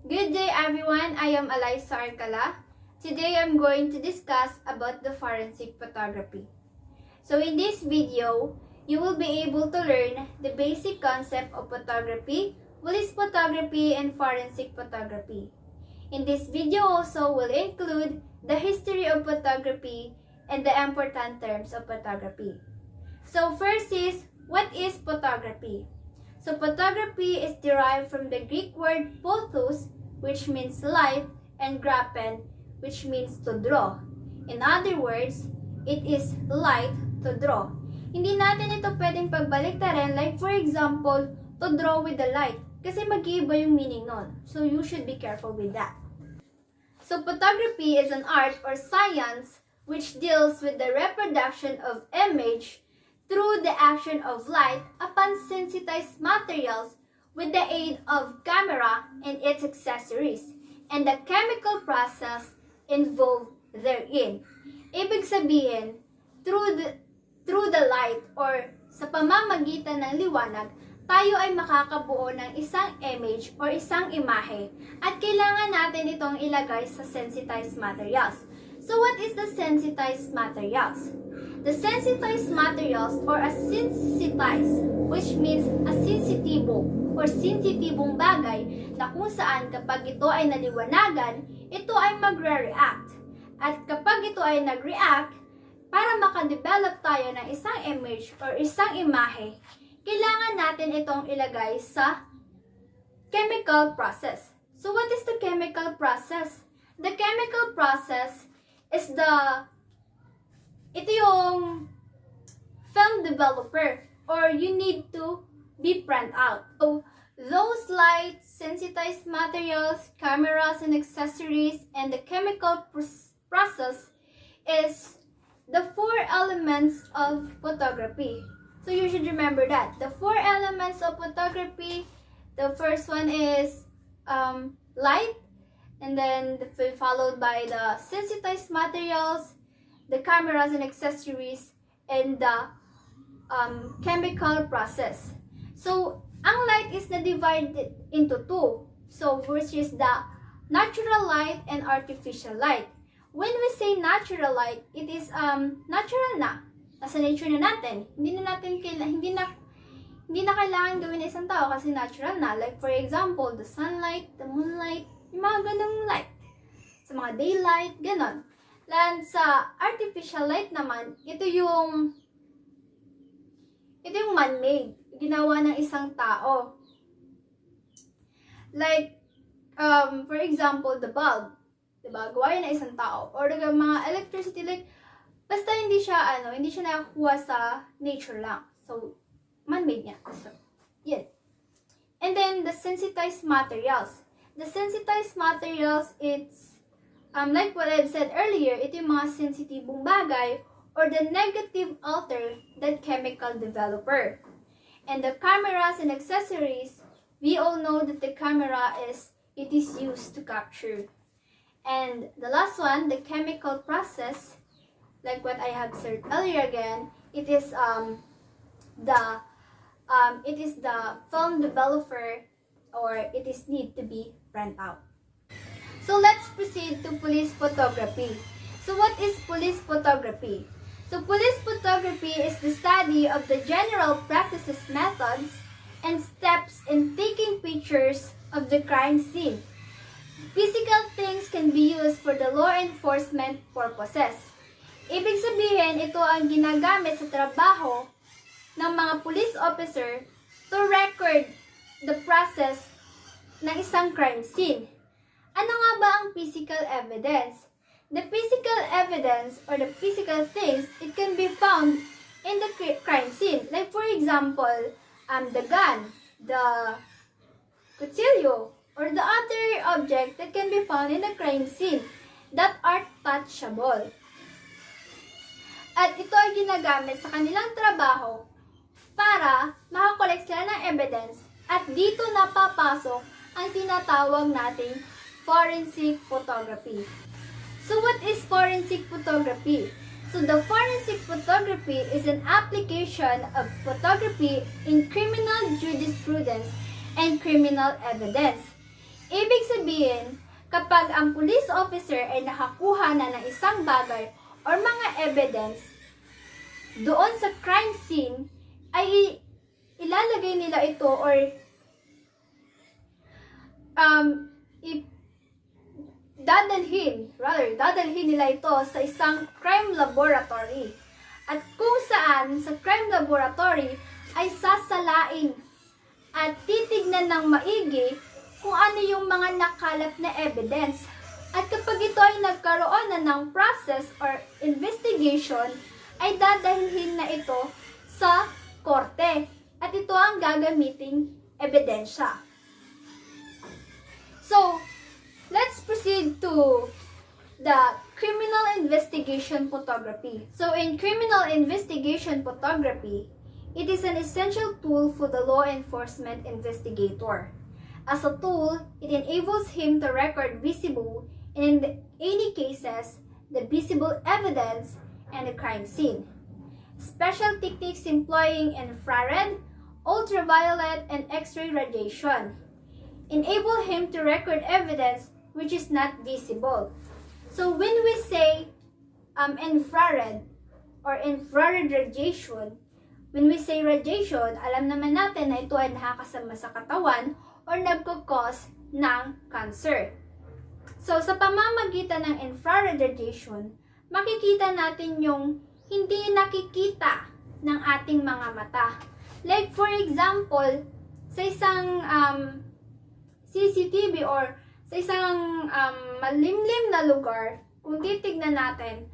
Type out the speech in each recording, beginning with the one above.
Good day everyone, I am Alyssa Arcala. Today I'm going to discuss about the forensic photography. So in this video, you will be able to learn the basic concept of photography, police photography, and forensic photography. In this video also will include the history of photography and the important terms of photography. So first is, what is photography? So photography is derived from the Greek word photos, which means light, and graphen, which means to draw. In other words, it is light to draw. Hindi natin ito pwedeng pagbaliktaran, like for example, to draw with the light, kasi mag-iiba yung meaning nun. So you should be careful with that. So photography is an art or science which deals with the reproduction of image through the action of light upon sensitized materials with the aid of camera and its accessories, and the chemical process involved therein. Ibig sabihin, through the light or sa pamamagitan ng liwanag, tayo ay makakabuo ng isang image or isang imahe at kailangan natin itong ilagay sa sensitized materials. So what is the sensitized materials? The sensitized materials or a sensitized, which means a sensitibo or sensitibong bagay na kung saan kapag ito ay naliwanagan, ito ay magre-react. At kapag ito ay nag-react, para makadevelop tayo ng isang image or isang imahe, kailangan natin itong ilagay sa chemical process. So what is the chemical process? The chemical process is ito yung film developer or you need to be print out. So those lights, sensitized materials, cameras and accessories, and the chemical process is the 4 elements of photography. So you should remember that. The 4 elements of photography, the first one is light, and then followed by the sensitized materials, the cameras and accessories, and the chemical process. So, ang light is na-divided into 2. So, which is the natural light and artificial light. When we say natural light, it is natural na. Nasa nature na natin. Hindi na kailangan gawin ng isang tao kasi natural na. Like for example, the sunlight, the moonlight, yung mga ganung light. Sa mga daylight, ganon. Land sa artificial light naman, ito yung man-made, ginawa ng isang tao. Like, for example, the bulb, diba? Gawa yun ng isang tao. Or the mga electricity, like, basta hindi siya nakakuha sa nature lang. So, man-made niya. So, yun. And then, the sensitized materials. The sensitized materials, it's like what I've said earlier, ito yung mga sensitibong bagay or the negative alter that chemical developer. And the cameras and accessories, we all know that the camera is used to capture. And the last one, the chemical process, like what I have said earlier again, it is the film developer or it is need to be print out. So let's proceed to police photography. So what is police photography? So police photography is the study of the general practices, methods, and steps in taking pictures of the crime scene. Physical things can be used for the law enforcement purposes. Ibig sabihin, ito ang ginagamit sa trabaho ng mga police officer to record the process ng isang crime scene. Ano nga ba ang physical evidence? The physical evidence or the physical things, it can be found in the crime scene. Like for example, the gun, the kutsilyo, or the other object that can be found in the crime scene that are touchable. At ito ay ginagamit sa kanilang trabaho para makakolekt sila ng evidence at dito napapasok ang tinatawag nating forensic photography. So what is forensic photography? So the forensic photography is an application of photography in criminal jurisprudence and criminal evidence. Ibig sabihin, sabihin, kapag ang police officer ay nakakuha na ng isang bagay or mga evidence doon sa crime scene, ay ilalagay nila ito or dadalhin nila ito sa isang crime laboratory. At kung saan sa crime laboratory ay sasalain at titignan ng maigi kung ano yung mga nakalat na evidence. At kapag ito ay nagkaroon na ng process or investigation, ay dadalhin na ito sa korte. At ito ang gagamiting ebidensya. So, let's proceed to the criminal investigation photography. So, in criminal investigation photography, it is an essential tool for the law enforcement investigator. As a tool, it enables him to record visible and in any cases, the visible evidence and the crime scene. Special techniques employing infrared, ultraviolet, and X-ray radiation enable him to record evidence which is not visible. So when we say infrared or infrared radiation, when we say radiation, alam naman natin na ito ay nakakasama sa katawan or nagkukos ng cancer. So sa pamamagitan ng infrared radiation, makikita natin yung hindi nakikita ng ating mga mata. Like for example, sa isang CCTV or sa isang malimlim na lugar, kung titignan natin,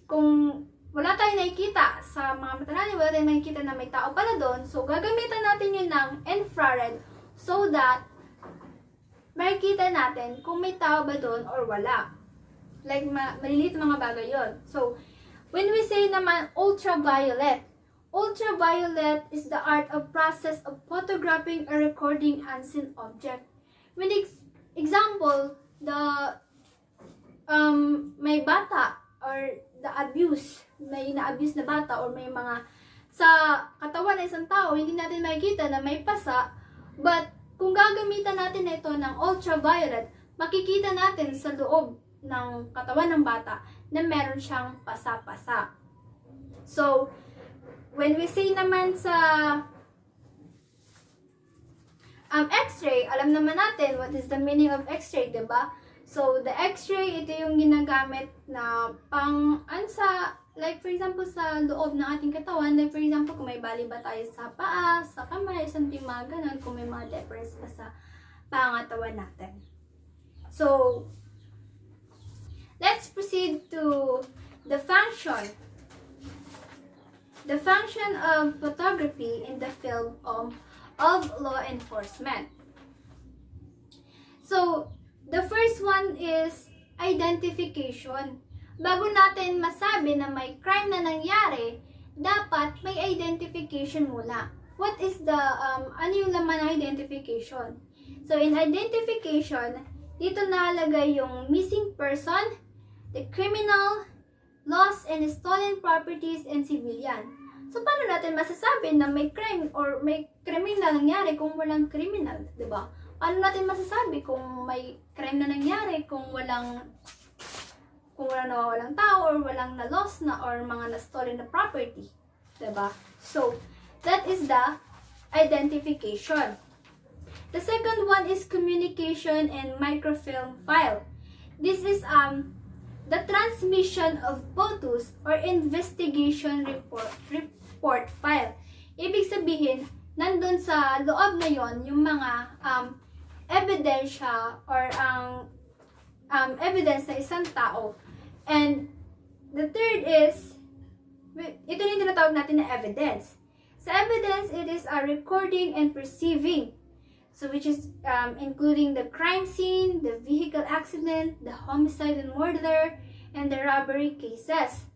kung wala tayong nakikita sa mga mata natin, wala tayong nakikita na may tao pala doon, so gagamitan natin yun ng infrared so that makikita natin kung may tao ba doon or wala. Like maliliit mga bagay yun. So, when we say naman ultraviolet, ultraviolet is the art of process of photographing or recording unseen object. When example, the may bata or the abuse, may na-abuse na bata or may mga sa katawan ng isang tao, hindi natin makikita na may pasa, but kung gagamitan natin na ito ng ultraviolet, makikita natin sa loob ng katawan ng bata na meron siyang pasa-pasa. So, when we say naman sa X-ray, alam naman natin what is the meaning of X-ray, diba? So, the X-ray, ito yung ginagamit na like for example, sa loob ng ating katawan, like for example, kung may bali ba tayo sa paa, sa kamay, sa mga ganun, kung may mga depress pa sa pangatawan natin. So, let's proceed to the function. The function of photography in the field of law enforcement. So, the first one is identification. Bago natin masabi na may crime na nangyari, dapat may identification muna. What is the, ano yung laman ng identification? So, in identification, dito nalagay yung missing person, the criminal, lost and stolen properties, and civilian. So, paano natin masasabi na may crime or may criminal nangyari kung walang criminal, di ba? Paano natin masasabi kung may crime na nangyari kung walang nawawalang tao or walang na-lost na or mga na-stolen na property, di ba? So, that is the identification. The second one is communication and microfilm file. This is the transmission of photos or investigation report file. Ibig sabihin, nandun sa loob na yon yung mga ebidensya or evidence na isang tao. And the third is, ito yung tinatawag natin na evidence. Sa evidence, it is a recording and perceiving. So which is including the crime scene, the vehicle accident, the homicide and murder, and the robbery cases.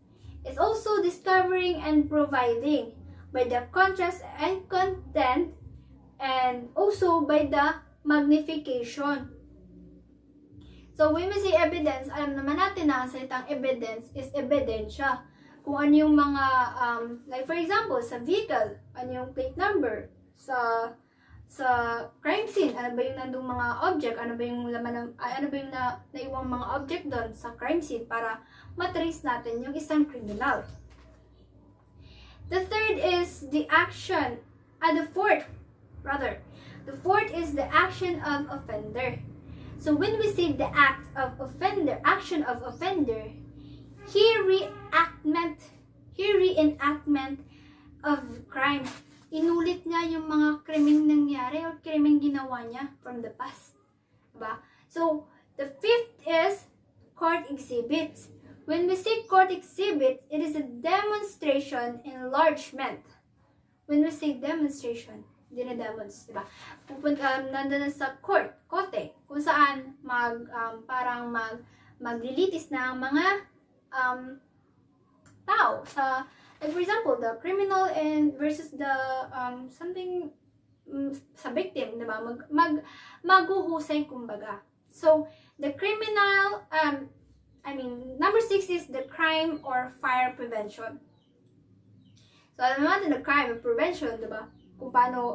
It's also discovering and providing by the contrast and content, and also by the magnification. So when we say evidence, alam naman natin na ang salitang evidence is ebidensya. Kung ano yung mga, like for example, sa vehicle, ano yung plate number, sa sa crime scene. Ano ba yung nandung mga object? Ano ba yung laman ng, ano ba yung naiwang mga object doon sa crime scene para matrace natin yung isang criminal. The third is the action, the fourth is the action of offender. So when we say the action of offender, reenactment of crime. Inulit niya yung mga krimeng nangyari or krimeng ginawa niya from the past. Diba? So, the fifth is court exhibits. When we say court exhibits, it is a demonstration enlargement. When we say demonstration, dine-demonstrate, diba? Nandun na sa kote, kung saan parang maglilitis na ang mga tao sa, like for example, the criminal and versus the something sa victim, diba? Maghuhusay kumbaga. So, the criminal, number 6 is the crime or fire prevention. So, alam natin the crime or prevention, diba? Kung paano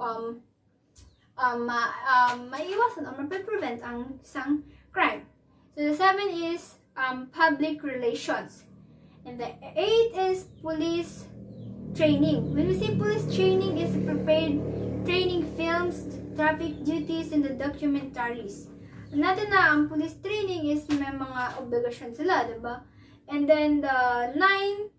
maiiwasan o ma-prevent ang isang crime. So, the 7 is public relations. And the 8 is police training. When we say police training, is prepared training films, traffic duties, and the documentaries. Natin na ang police training is may mga obligasyon sila, diba? And then the 9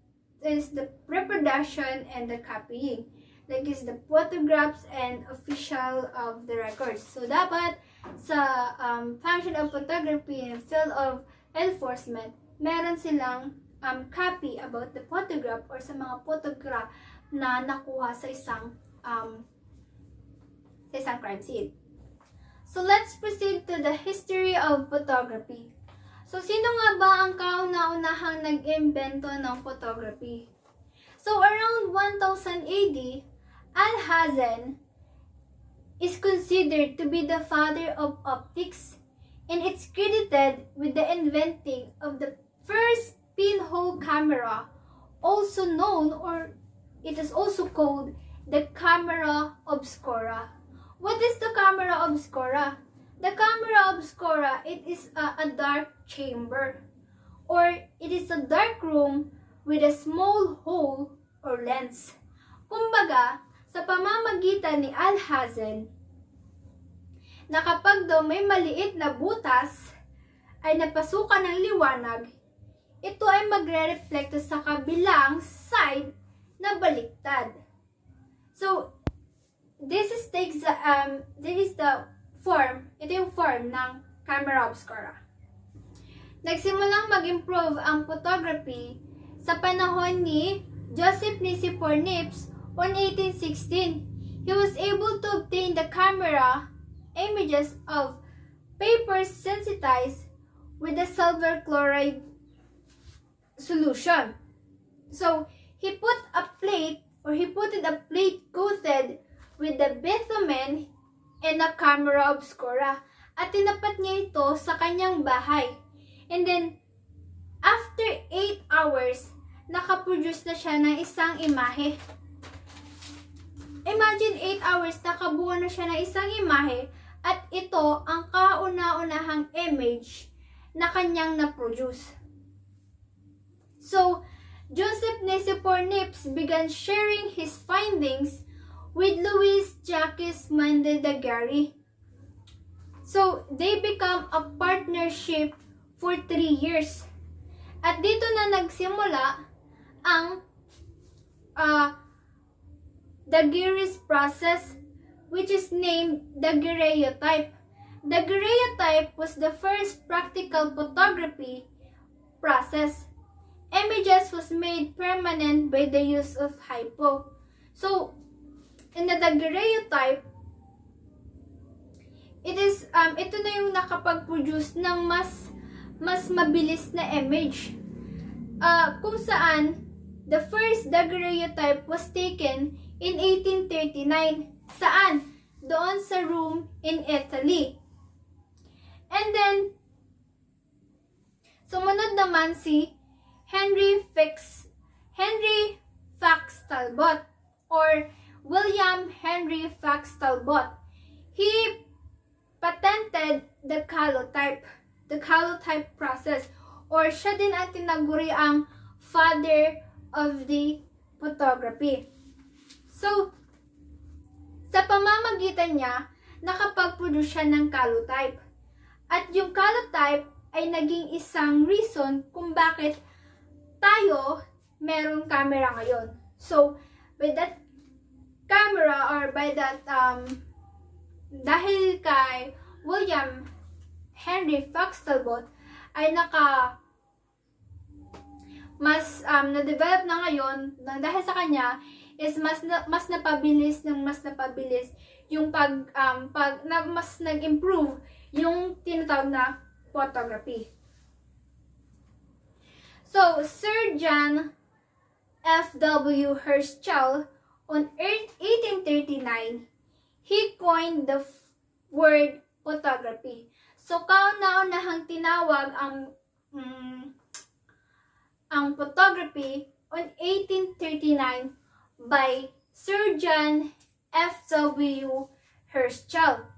is the reproduction and the copying. Like is the photographs and official of the records. So dapat sa function of photography and field of enforcement, meron silang copy about the photograph or sa mga photograph na nakuha sa isang crime scene. So let's proceed to the history of photography. So sino nga ba ang kauna-unahang nag-imbento ng photography? So around 1000 AD, Alhazen is considered to be the father of optics, and it's credited with the inventing of the first pinhole camera, also known, or it is also called, the camera obscura. What is the camera obscura? The camera obscura, it is a dark chamber, or it is a dark room with a small hole or lens. Kumbaga, sa pamamagitan ni Alhazen, na kapag daw may maliit na butas ay napasukan ng liwanag, ito ay magre-reflect sa kabilang side na baliktad. So, this is the form, ito yung form ng camera obscura. Nagsimulang mag-improve ang photography sa panahon ni Joseph Nicephore Niepce on 1816. He was able to obtain the camera images of papers sensitized with the silver chloride solution. So, he put a plate coated with the bitumen and a camera obscura at tinapat niya ito sa kanyang bahay. And then, after 8 hours, nakaproduce na siya ng isang imahe. Imagine 8 hours, nakabuo na siya ng isang imahe at ito ang kauna-unahang image na kanyang na-produce. So, Joseph Nicephore Niepce began sharing his findings with Louis Jacques Daguerre. So, they become a partnership for 3 years. At dito na nagsimula ang Daguerre's process, which is named daguerreotype. Daguerreotype was the first practical photography process. Images was made permanent by the use of hypo. So, in the daguerreotype, ito na yung nakapag-produce ng mas mabilis na image. Kung saan, the first daguerreotype was taken in 1839. Saan? Doon sa Rome in Italy. And then, sumunod naman si Henry Fox Talbot or William Henry Fox Talbot. He patented the calotype process, or siya din ang tinaguri ang father of the photography. So, sa pamamagitan niya, nakapag-produce siya ng calotype. At yung calotype ay naging isang reason kung bakit tayo merong camera ngayon. So, with that camera, or by that, dahil kay William Henry Fox Talbot, ay na-develop na ngayon, dahil sa kanya, is mas napabilis yung mas nag-improve yung tinatawag na photography. So, Sir John F.W. Herschel on 1839, he coined the word photography. So, kauna-unahang tinawag ang photography on 1839 by Sir John F.W. Herschel.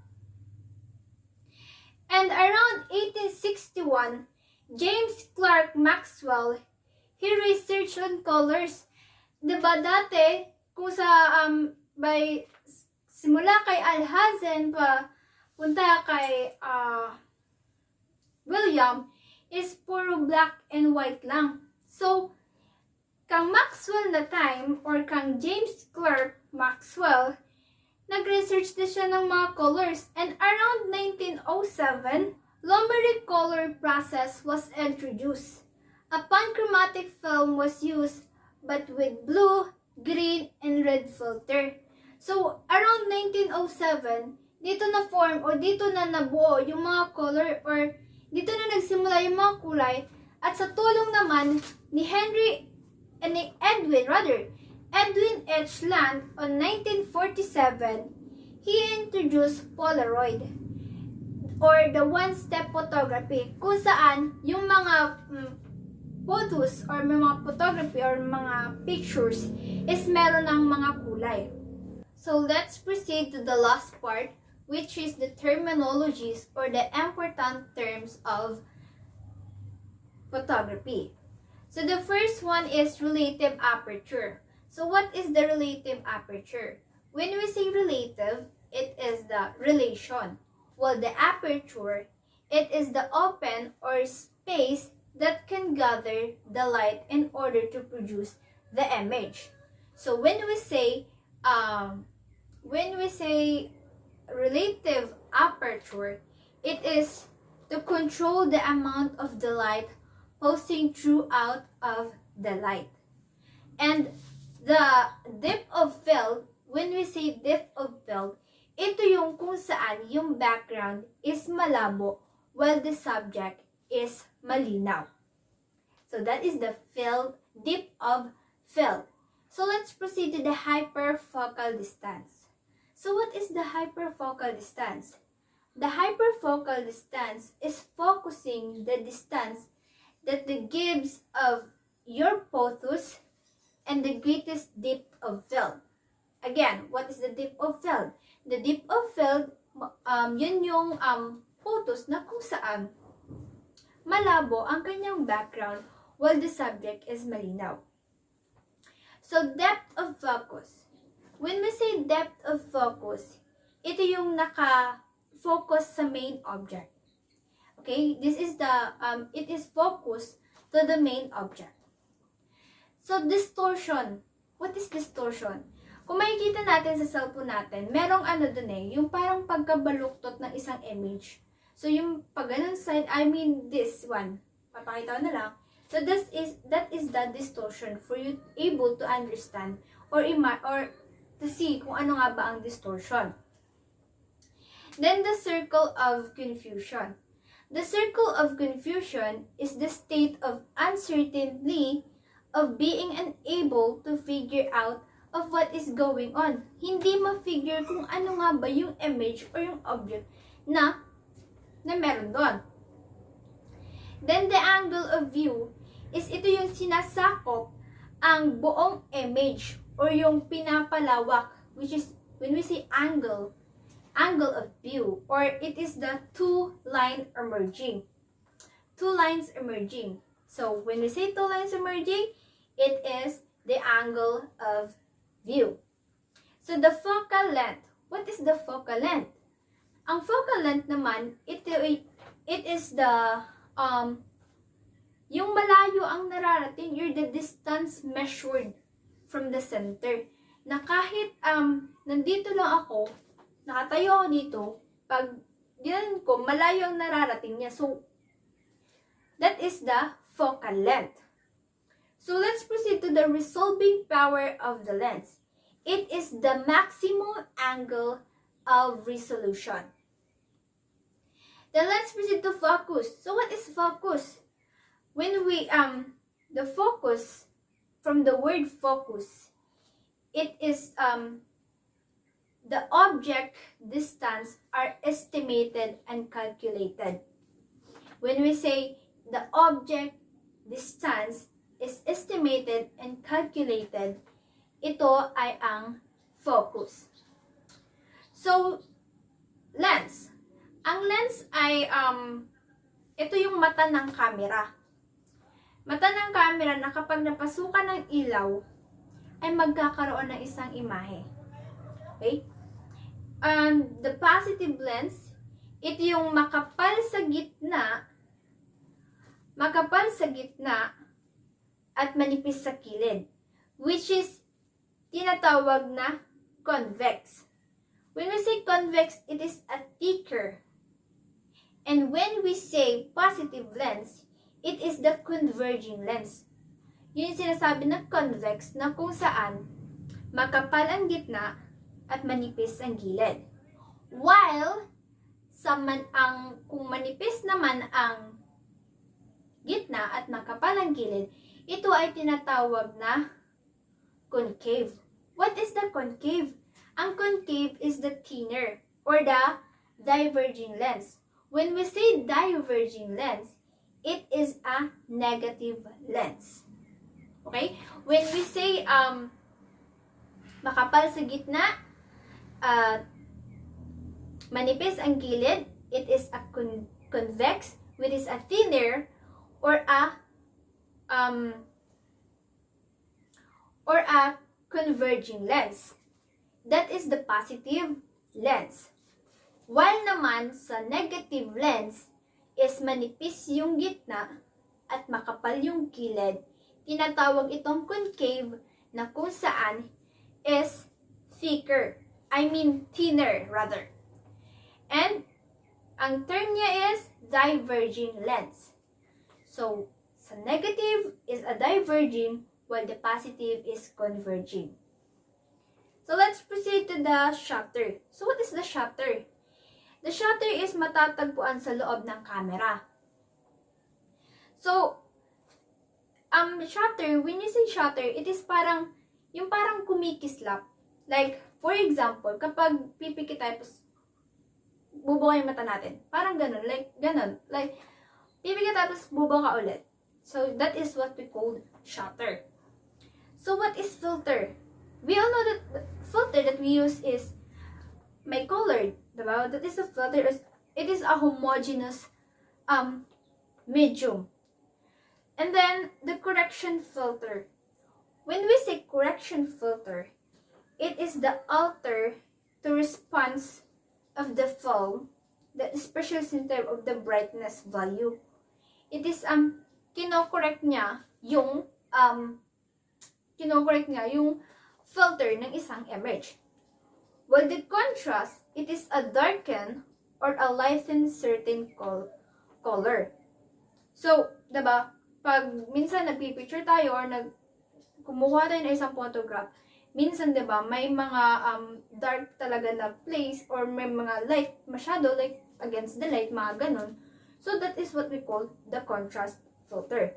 And around 1861, James Clerk Maxwell, he researched on colors. Diba dati, kung sa, simula kay Alhazen punta kay William, is puro black and white lang. So, kang Maxwell na time, or kang James Clerk Maxwell, nag-research na siya ng mga colors. And around 1907, Lomeric color process was introduced. A panchromatic film was used, but with blue, green, and red filter. So, around 1907, dito na form, o dito na nabuo yung mga color, or dito na nagsimula yung mga kulay, at sa tulong naman ni Edwin H. Land on 1947, he introduced Polaroid, or the one-step photography, kung saan yung mga photos or mga photography or mga pictures is meron ng mga kulay. So let's proceed to the last part, which is the terminologies or the important terms of photography. So the first one is relative aperture. So what is the relative aperture? When we say relative, it is the relation. While the aperture, it is the open or space that can gather the light in order to produce the image. So when we say relative aperture, it is to control the amount of the light passing throughout of the light. And the depth of field, when we say depth of field, ito yung kung saan yung background is malabo while the subject is malinaw. So that is the depth of field. So let's proceed to the hyperfocal distance. So what is the hyperfocal distance? The hyperfocal distance is focusing the distance that the gives of your photos and the greatest depth of field. Again, what is the depth of field? The depth of field, yun yung photos na kung saan malabo ang kanyang background while the subject is malinaw. So, depth of focus. When we say depth of focus, ito yung naka-focus sa main object. Okay, this is it is focused to the main object. So, distortion. What is distortion? Kung makikita natin sa cellphone natin, merong yung parang pagkabaluktot ng isang image. So, yung pag ganun side, this one. Papakita ko na lang. So, that is the distortion for you able to understand or to see kung ano nga ba ang distortion. Then, the circle of confusion. The circle of confusion is the state of uncertainty of being unable to figure out of what is going on. Hindi ma-figure kung ano nga ba yung image or yung object na meron doon. Then the angle of view is ito yung sinasakop ang buong image or yung pinapalawak, which is when we say angle, angle of view, or it is the two lines emerging. Two lines emerging. So when we say two lines emerging, it is the angle of view. So the focal length. What is the focal length? Ang focal length naman, it is the yung malayo ang nararating, you're the distance measured from the center. Na kahit nandito lang ako, nakatayo ako dito, pag ginan ko, malayo ang nararating niya. So, that is the focal length. So, let's proceed to the resolving power of the lens. It is the maximum angle of resolution. Then let's proceed to focus. So, what is focus? When we, the focus, from the word focus, it is, the object distance are estimated and calculated. When we say the object distance is estimated and calculated, ito ay ang focus. So, lens. Ang lens ay, ito yung mata ng camera. Mata ng camera na kapag napasukan ng ilaw, ay magkakaroon ng isang imahe. Okay? The positive lens, ito yung makapal sa gitna at manipis sa kilid, which is tinatawag na convex. When we say convex, it is a thicker. And when we say positive lens, it is the converging lens. Yun yung sinasabi ng convex na kung saan makapal ang gitna at manipis ang gilid. While kung manipis naman ang gitna at makapal ang gilid, ito ay tinatawag na concave. What is the concave? Ang concave is the thinner or the diverging lens. When we say diverging lens, it is a negative lens. Okay? When we say makapal sa gitna, manipis ang gilid, it is a convex, which is a thinner or a converging lens. That is the positive lens. While naman sa negative lens is manipis yung gitna at makapal yung gilid, tinatawag itong concave na kung saan is thicker. I mean thinner rather. And ang term niya is diverging lens. So, sa negative is a diverging while the positive is converging. So, let's proceed to the shutter. So, what is the shutter? The shutter is matatagpuan sa loob ng camera. So, shutter, when you say shutter, it is parang kumikislap. Like, for example, kapag pipikit tayo, tapos bubuka yung mata natin. Parang ganun. Like, pipikit tayo, tapos bubuka ulit. So, that is what we call shutter. So, what is filter? We all know that the filter that we use is may colored, diba? That is a filter. It is a homogeneous medium. And then the correction filter. When we say correction filter, it is the alter to response of the film, that especially in terms of the brightness value. It is kino-correct niya yung filter ng isang image. While the contrast, it is a darken or a lighten certain color. So, diba, pag minsan nagpipicture tayo or kumuha tayo ng isang photograph, minsan diba, may mga dark talaga na place or may mga light, masyado like against the light, mga ganun. So, that is what we call the contrast filter.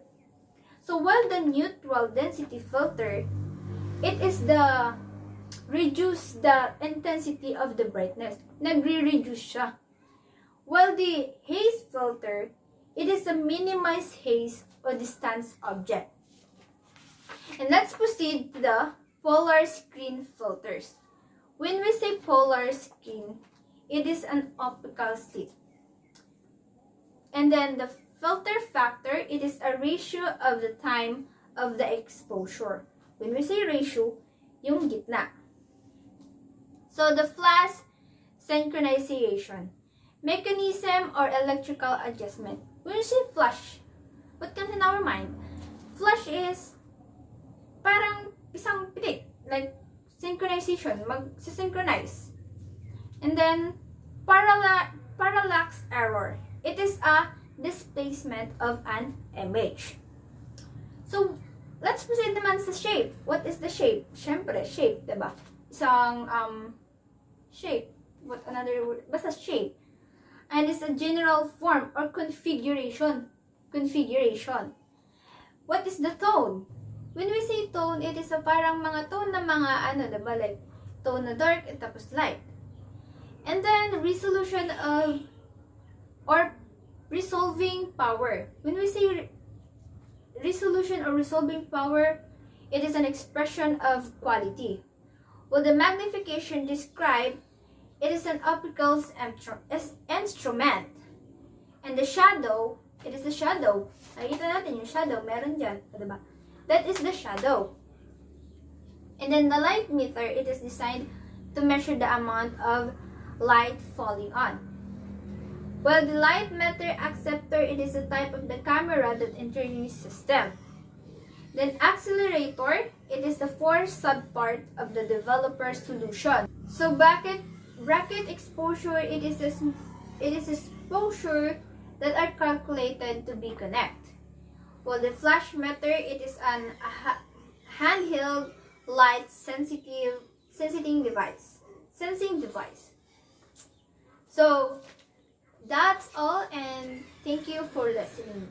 So, while the neutral density filter, it is the reduce the intensity of the brightness. Nagre-reduce siya. While the haze filter, it is a minimized haze or distance object. And let's proceed to the polar screen filters. When we say polar screen, it is an optical slit. And then the filter factor, it is a ratio of the time of the exposure. When we say ratio, yung gitna. So the flash synchronization, mechanism or electrical adjustment. When we say flash, what comes in our mind? Flash is parang isang pitik, like synchronization, mag-synchronize. And then parallax error. It is a displacement of an image. So, let's proceed naman sa shape. What is the shape? Syempre, shape, diba? Isang shape. What another word? Basta shape. And it's a general form or configuration. What is the tone? When we say tone, it is a parang mga tone na mga diba? Like, tone na dark at tapos light. And then, resolution of or resolving power. When we say resolution or resolving power, it is an expression of quality. While the magnification described, it is an optical instrument. And the shadow, it is the shadow. Nakita natin yung shadow, meron dyan. Diba? That is the shadow. And then the light meter, it is designed to measure the amount of light falling on. While the light meter acceptor, it is a type of the camera that introduces system. Then accelerator, it is the fourth subpart of the developer solution. So bracket exposure, it is exposure that are calculated to be connect. While the flash meter, it is a handheld light sensing device. So that's all, and thank you for listening.